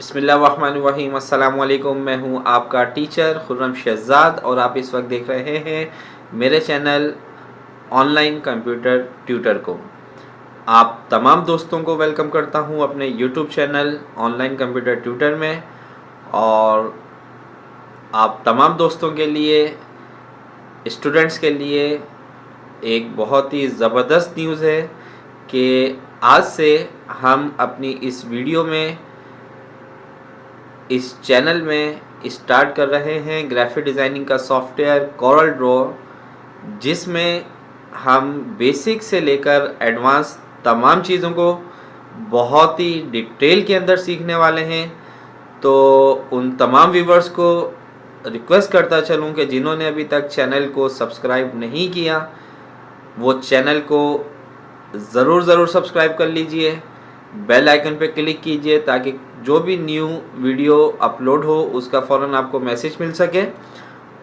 बिस्मिल्लाहिर्रहमानिर्रहीम। अस्सलाम वालेकुम। मैं हूं आपका टीचर खुर्रम शहजाद और आप इस वक्त देख रहे हैं मेरे चैनल ऑनलाइन कंप्यूटर ट्यूटर को। आप तमाम दोस्तों को वेलकम करता हूं अपने YouTube channel online computer tutor में। और आप तमाम दोस्तों के लिए, स्टूडेंट्स के लिए एक बहुत ही ज़बरदस्त न्यूज़ है कि आज से हम अपनी इस वीडियो में, इस चैनल में स्टार्ट कर रहे हैं ग्राफिक डिज़ाइनिंग का सॉफ्टवेयर कोरल ड्रॉ, जिसमें हम बेसिक से लेकर एडवांस तमाम चीज़ों को बहुत ही डिटेल के अंदर सीखने वाले हैं। तो उन तमाम व्यूवर्स को रिक्वेस्ट करता चलूँ कि जिन्होंने अभी तक चैनल को सब्सक्राइब नहीं किया वो चैनल को ज़रूर सब्सक्राइब कर लीजिए, बेल आइकन पे क्लिक कीजिए ताकि जो भी न्यू वीडियो अपलोड हो उसका फ़ौरन आपको मैसेज मिल सके।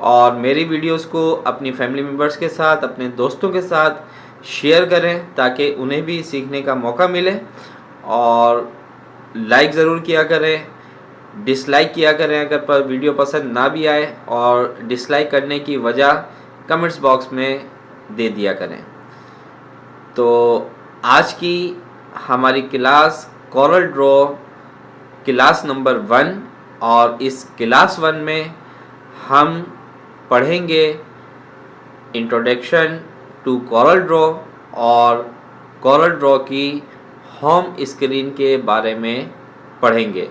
और मेरी वीडियोस को अपनी फैमिली मेम्बर्स के साथ, अपने दोस्तों के साथ शेयर करें ताकि उन्हें भी सीखने का मौका मिले। और लाइक ज़रूर किया करें, डिसलाइक किया करें अगर पर वीडियो पसंद ना भी आए, और डिसलाइक करने की वजह कमेंट्स बॉक्स में दे दिया करें। तो आज की हमारी class Corel Draw class number 1, और इस क्लास 1 में हम पढ़ेंगे इंट्रोडक्शन टू कोरल ड्रॉ और कोरल ड्रॉ की होम स्क्रीन के बारे में पढ़ेंगे।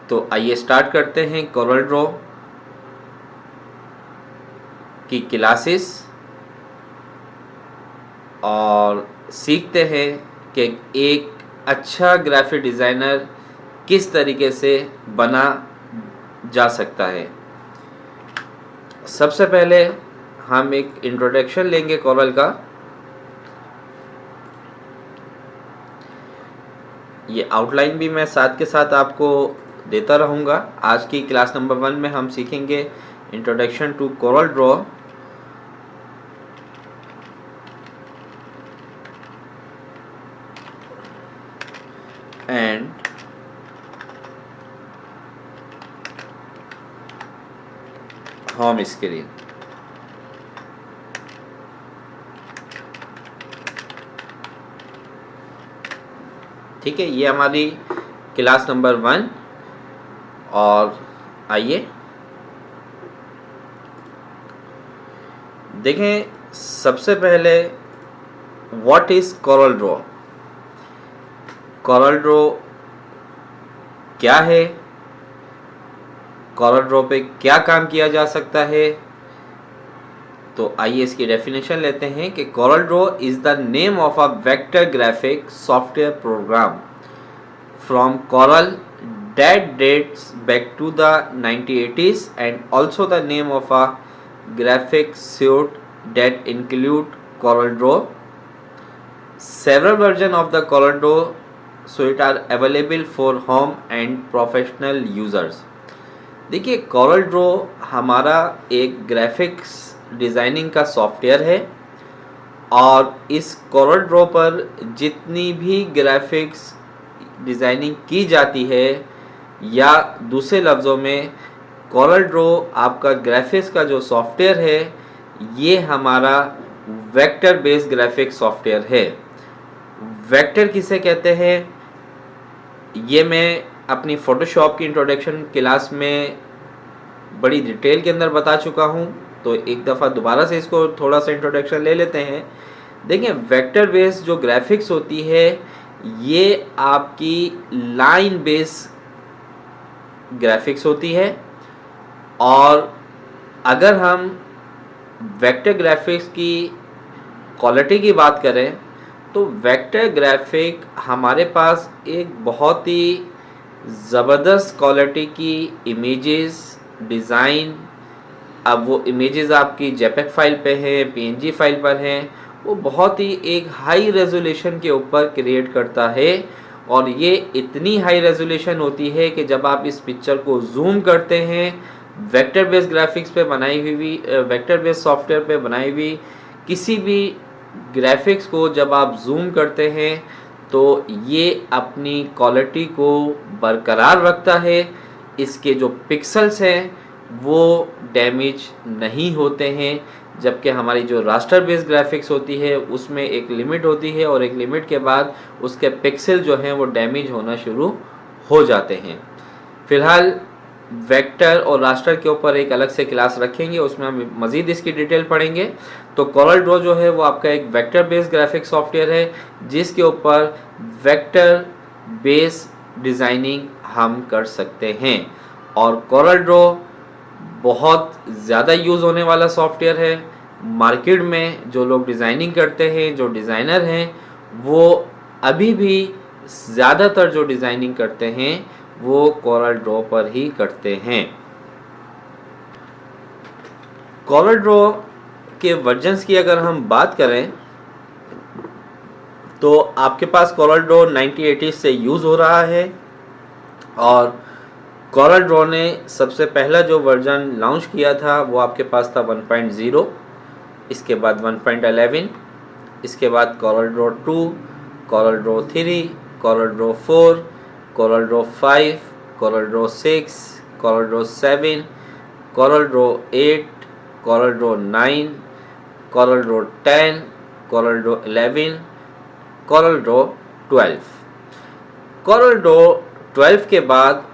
तो आइए स्टार्ट करते हैं कोरल ड्रॉ की क्लासेस और सीखते हैं कि एक अच्छा ग्राफिक डिज़ाइनर किस तरीके से बना जा सकता है। सबसे पहले हम एक इंट्रोडक्शन लेंगे कोरल का। ये आउटलाइन भी मैं साथ के साथ आपको देता रहूँगा। आज की क्लास नंबर 1 में हम सीखेंगे introduction to CorelDRAW and home screen. ठीक है, ये हमारी क्लास नंबर 1। और आइए देखें सबसे पहले what is Corel Draw. Corel Draw क्या है, कोरल ड्रॉ पे क्या काम किया जा सकता है। तो आइए इसकी डेफिनेशन लेते हैं कि Corel Draw is the name of a vector graphic software program from coral that dates back to the 1980s and also the name of a graphic suite that include CorelDRAW. Several versions of the CorelDRAW suite are available for home and professional users. देखिए CorelDRAW हमारा एक graphics designing का software है और इस CorelDRAW पर जितनी भी ग्राफिक्स डिज़ाइनिंग की जाती है, या दूसरे लफ्ज़ों में कोरल ड्रॉ आपका ग्राफिक्स का जो सॉफ्टवेयर है ये हमारा वेक्टर बेस्ड ग्राफिक्स सॉफ्टवेयर है। वेक्टर किसे कहते हैं ये मैं अपनी फ़ोटोशॉप की इंट्रोडक्शन क्लास में बड़ी डिटेल के अंदर बता चुका हूँ। तो एक दफ़ा दोबारा से इसको थोड़ा सा इंट्रोडक्शन ले लेते हैं। देखिए वेक्टर बेस्ड जो ग्राफिक्स होती है ये आपकी लाइन बेस्ड ग्राफिक्स होती है। और अगर हम वेक्टर ग्राफिक्स की क्वालिटी की बात करें तो वेक्टर ग्राफिक हमारे पास एक बहुत ही ज़बरदस्त क्वालिटी की इमेजेस डिज़ाइन, अब वो इमेजेस आपकी जेपेग फाइल पे हैं, पीएनजी फाइल पर हैं, वो बहुत ही एक हाई रेजोल्यूशन के ऊपर क्रिएट करता है। और ये इतनी हाई रेजोल्यूशन होती है कि जब आप इस पिक्चर को जूम करते हैं वेक्टर बेस्ड ग्राफिक्स पे बनाई हुई, वेक्टर बेस्ड सॉफ्टवेयर पे बनाई हुई किसी भी ग्राफिक्स को जब आप जूम करते हैं तो ये अपनी क्वालिटी को बरकरार रखता है, इसके जो पिक्सल्स हैं वो डैमेज नहीं होते हैं, जबकि हमारी जो रास्टर बेस्ड ग्राफिक्स होती है उसमें एक लिमिट होती है और एक लिमिट के बाद उसके पिक्सल जो हैं वो डैमेज होना शुरू हो जाते हैं। फिलहाल वेक्टर और रास्टर के ऊपर एक अलग से क्लास रखेंगे, उसमें हम मज़ीद इसकी डिटेल पढ़ेंगे। तो कॉरल ड्रॉ जो है वो आपका एक वेक्टर बेस्ड ग्राफिक सॉफ्टवेयर है जिसके ऊपर वेक्टर बेस डिज़ाइनिंग हम कर सकते हैं। और कॉरल ड्रॉ बहुत ज़्यादा यूज़ होने वाला सॉफ्टवेयर है। मार्केट में जो लोग डिज़ाइनिंग करते हैं, जो डिज़ाइनर हैं, वो अभी भी ज़्यादातर जो डिज़ाइनिंग करते हैं वो कॉरल ड्रॉ पर ही करते हैं। कॉरल ड्रॉ के वर्जन्स की अगर हम बात करें तो आपके पास कॉरल ड्रॉ 1980 से यूज़ हो रहा है और कॉरल ड्रॉ ने सबसे पहला जो वर्जन लॉन्च किया था वो आपके पास था 1.0, इसके बाद 1.11, इसके बाद CorelDRAW 2, CorelDRAW 3, CorelDRAW 4, CorelDRAW 5, CorelDRAW 6, CorelDRAW 7, CorelDRAW 8, CorelDRAW 9, CorelDRAW 10, CorelDRAW 11, CorelDRAW 12। CorelDRAW 12 के बाद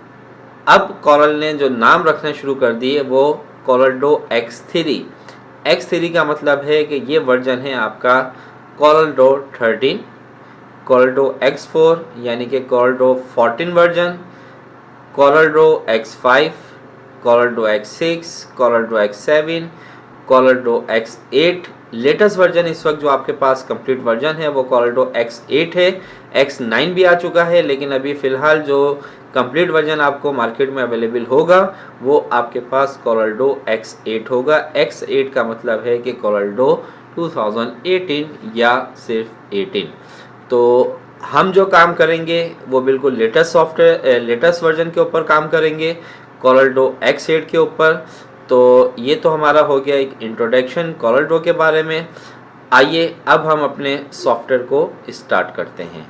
अब कॉरल ने जो नाम रखना शुरू कर दिए वो कॉरल ड्रॉ X3। X3 का मतलब है कि ये वर्जन है आपका coral draw 13, coral draw X4 यानी कि CorelDRAW 14 version, CorelDRAW X5, CorelDRAW X6, CorelDRAW X7, CorelDRAW X8। Latest version इस वक्त जो आपके पास कंप्लीट वर्जन है वो कॉरल ड्रॉ X8 है। X9 भी आ चुका है, लेकिन अभी फ़िलहाल जो कंप्लीट वर्जन आपको मार्केट में अवेलेबल होगा वो आपके पास कॉरल ड्रॉ X8 होगा। X8 का मतलब है कि कॉरल ड्रॉ 2018 या सिर्फ 18। तो हम जो काम करेंगे वो बिल्कुल लेटेस्ट वर्जन के ऊपर काम करेंगे, कॉरल ड्रॉ X8 के ऊपर। तो ये तो हमारा हो गया एक इंट्रोडक्शन कॉरल ड्रॉ के बारे में। आइए अब हम अपने सॉफ्टवेयर को स्टार्ट करते हैं।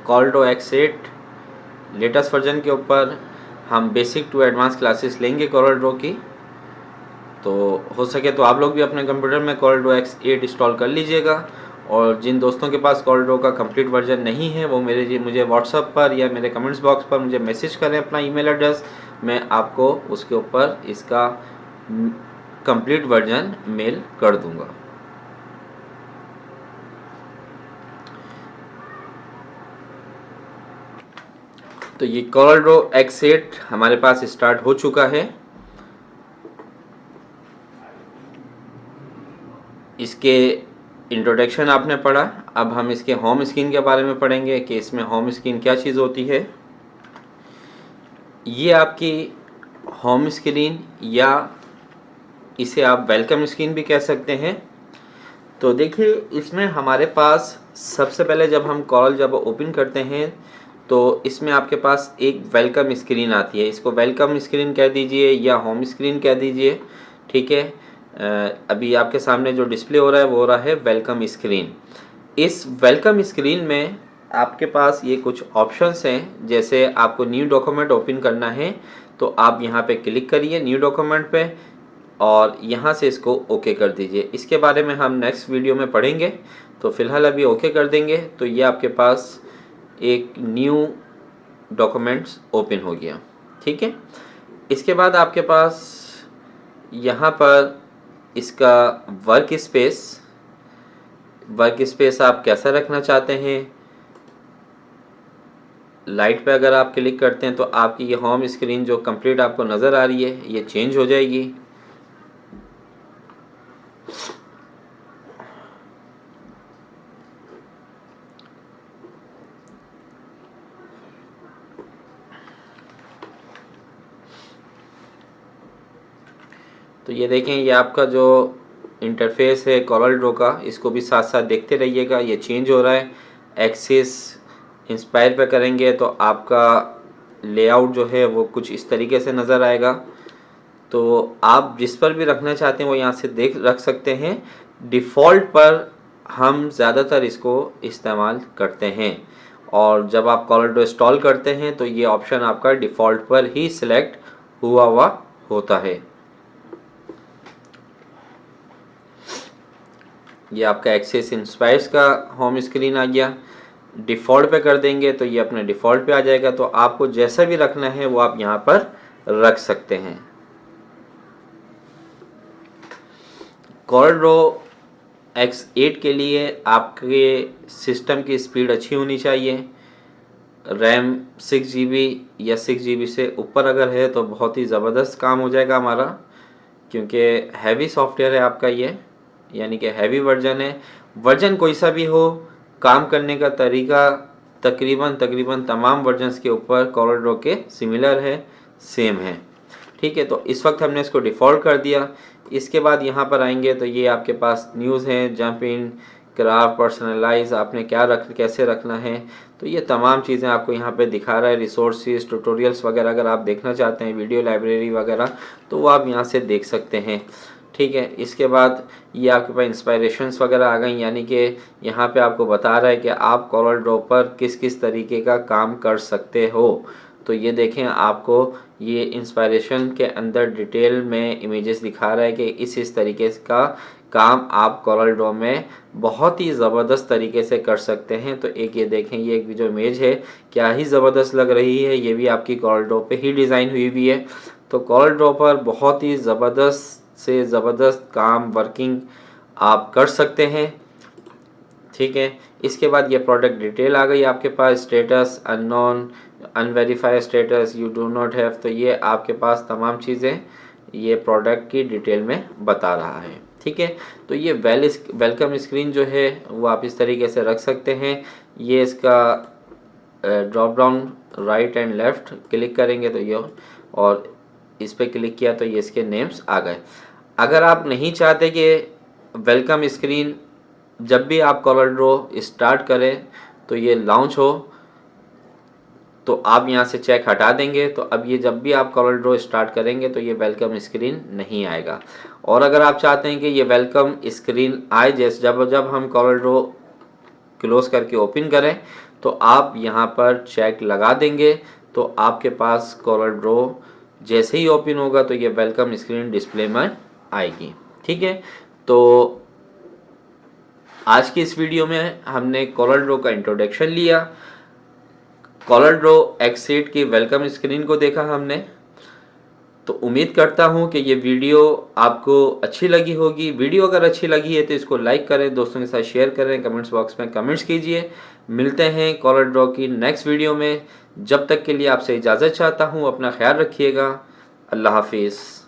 Coral draw X8 latest version के ऊपर हम बेसिक टू एडवांस क्लासेस लेंगे कॉरल ड्रॉ की। तो हो सके तो आप लोग भी अपने कंप्यूटर में कॉरल ड्रॉ X8 इंस्टॉल कर लीजिएगा। और जिन दोस्तों के पास कॉरल ड्रॉ का कंप्लीट वर्जन नहीं है वो मुझे व्हाट्सएप पर या मेरे कमेंट्स बॉक्स पर मुझे मैसेज करें अपना ईमेल एड्रेस, मैं आपको उसके ऊपर इसका कंप्लीट वर्जन मेल कर दूंगा। तो ये कॉरल ड्रॉ X8 हमारे पास स्टार्ट हो चुका है। इसके इंट्रोडक्शन आपने पढ़ा, अब हम इसके होम स्क्रीन के बारे में पढ़ेंगे कि इसमें होम स्क्रीन क्या चीज़ होती है। ये आपकी होम स्क्रीन या इसे आप वेलकम स्क्रीन भी कह सकते हैं। तो देखिए इसमें हमारे पास सबसे पहले जब ओपन करते हैं तो इसमें आपके पास एक वेलकम स्क्रीन आती है। इसको वेलकम स्क्रीन कह दीजिए या होम स्क्रीन कह दीजिए, ठीक है। अभी आपके सामने जो डिस्प्ले हो रहा है वो हो रहा है वेलकम स्क्रीन। इस वेलकम स्क्रीन में आपके पास ये कुछ ऑप्शंस हैं, जैसे आपको न्यू डॉक्यूमेंट ओपन करना है तो आप यहाँ पे क्लिक करिए न्यू डॉक्यूमेंट पे और यहाँ से इसको ओके कर दीजिए। इसके बारे में हम नेक्स्ट वीडियो में पढ़ेंगे, तो फिलहाल अभी ओके कर देंगे। तो ये आपके पास एक न्यू डॉक्यूमेंट्स ओपन हो गया, ठीक है। इसके बाद आपके पास यहाँ पर इसका वर्क स्पेस आप कैसा रखना चाहते हैं। लाइट पे अगर आप क्लिक करते हैं तो आपकी ये होम स्क्रीन जो कंप्लीट आपको नज़र आ रही है ये चेंज हो जाएगी। तो ये देखें, ये आपका जो इंटरफेस है कॉरल ड्रॉ का, इसको भी साथ साथ देखते रहिएगा। ये चेंज हो रहा है। एक्सिस इंस्पायर पे करेंगे तो आपका लेआउट जो है वो कुछ इस तरीके से नज़र आएगा। तो आप जिस पर भी रखना चाहते हैं वो यहाँ से रख सकते हैं। डिफ़ॉल्ट पर हम ज़्यादातर इसको इस्तेमाल करते हैं, और जब आप कॉरल ड्रॉ इंस्टॉल करते हैं तो ये ऑप्शन आपका डिफ़ॉल्ट पर ही सिलेक्ट हुआ होता है। ये आपका एक्सेस इंस्पायर्स का होम स्क्रीन आ गया। डिफ़ॉल्ट पे कर देंगे तो ये अपने डिफ़ॉल्ट पे आ जाएगा। तो आपको जैसा भी रखना है वो आप यहाँ पर रख सकते हैं। कॉरल ड्रॉ X8 के लिए आपके सिस्टम की स्पीड अच्छी होनी चाहिए। रैम 6 GB या 6 GB से ऊपर अगर है तो बहुत ही ज़बरदस्त काम हो जाएगा हमारा, क्योंकि हैवी सॉफ्टवेयर है आपका ये, यानी कि हैवी वर्जन है। वर्जन कोई सा भी हो, काम करने का तरीका तकरीबन तमाम वर्जन्स के ऊपर कॉरल ड्रॉ के सिमिलर है, सेम है। ठीक है, तो इस वक्त हमने इसको डिफ़ॉल्ट कर दिया। इसके बाद यहाँ पर आएंगे तो ये आपके पास न्यूज़ हैं, जंप इन, क्राफ्ट, पर्सनलाइज, आपने कैसे रखना है, तो ये तमाम चीज़ें आपको यहाँ पे दिखा रहा है। रिसोर्सेज, ट्यूटोरियल्स वगैरह अगर आप देखना चाहते हैं, वीडियो लाइब्रेरी वगैरह, तो वो आप यहाँ से देख सकते हैं। ठीक है, इसके बाद ये आपके पास इंस्पायरेशंस वगैरह आ गई, यानी कि यहाँ पे आपको बता रहा है कि आप कॉरल ड्रॉ पर किस किस तरीके का काम कर सकते हो। तो ये देखें, आपको ये इंस्पायरेशन के अंदर डिटेल में इमेजेस दिखा रहा है कि इस तरीके का काम आप कॉरल ड्रॉ में बहुत ही ज़बरदस्त तरीके से कर सकते हैं। तो एक ये देखें, ये एक जो इमेज है क्या ही ज़बरदस्त लग रही है, ये भी आपकी कॉरल ड्रॉ पे ही डिज़ाइन हुई हुई है। तो कॉरल ड्रॉ पर बहुत ही ज़बरदस्त से ज़बरदस्त काम, वर्किंग आप कर सकते हैं। ठीक है, इसके बाद ये प्रोडक्ट डिटेल आ गई आपके पास, status unknown, unverified status, you do not have, तो ये आपके पास तमाम चीज़ें ये प्रोडक्ट की डिटेल में बता रहा है। ठीक है, तो ये वेलकम स्क्रीन जो है वो आप इस तरीके से रख सकते हैं। ये इसका drop down right and left click करेंगे तो ये, और इस पर क्लिक किया तो ये इसके नेम्स आ गए। अगर आप नहीं चाहते कि वेलकम स्क्रीन जब भी आप कॉरल ड्रॉ स्टार्ट करें तो ये लॉन्च हो, तो आप यहाँ से चेक हटा देंगे। तो अब ये जब भी आप कॉरल ड्रॉ स्टार्ट करेंगे तो ये वेलकम स्क्रीन नहीं आएगा। और अगर आप चाहते हैं कि ये वेलकम स्क्रीन आए जैसे जब हम कॉरल ड्रॉ क्लोज करके ओपन करें, तो आप यहाँ पर चेक लगा देंगे तो आपके पास कॉरल ड्रॉ जैसे ही ओपन होगा तो ये वेलकम स्क्रीन डिस्प्ले में आएगी। ठीक है, तो आज की इस वीडियो में हमने कॉरल ड्रॉ का इंट्रोडक्शन लिया, कॉरल ड्रॉ X8 की वेलकम स्क्रीन को देखा हमने। तो उम्मीद करता हूँ कि ये वीडियो आपको अच्छी लगी होगी। वीडियो अगर अच्छी लगी है तो इसको लाइक करें, दोस्तों के साथ शेयर करें, कमेंट्स बॉक्स में कमेंट्स कीजिए। मिलते हैं कॉरल ड्रॉ की नेक्स्ट वीडियो में। जब तक के लिए आपसे इजाज़त चाहता हूँ, अपना ख्याल रखिएगा। अल्लाह हाफिज़।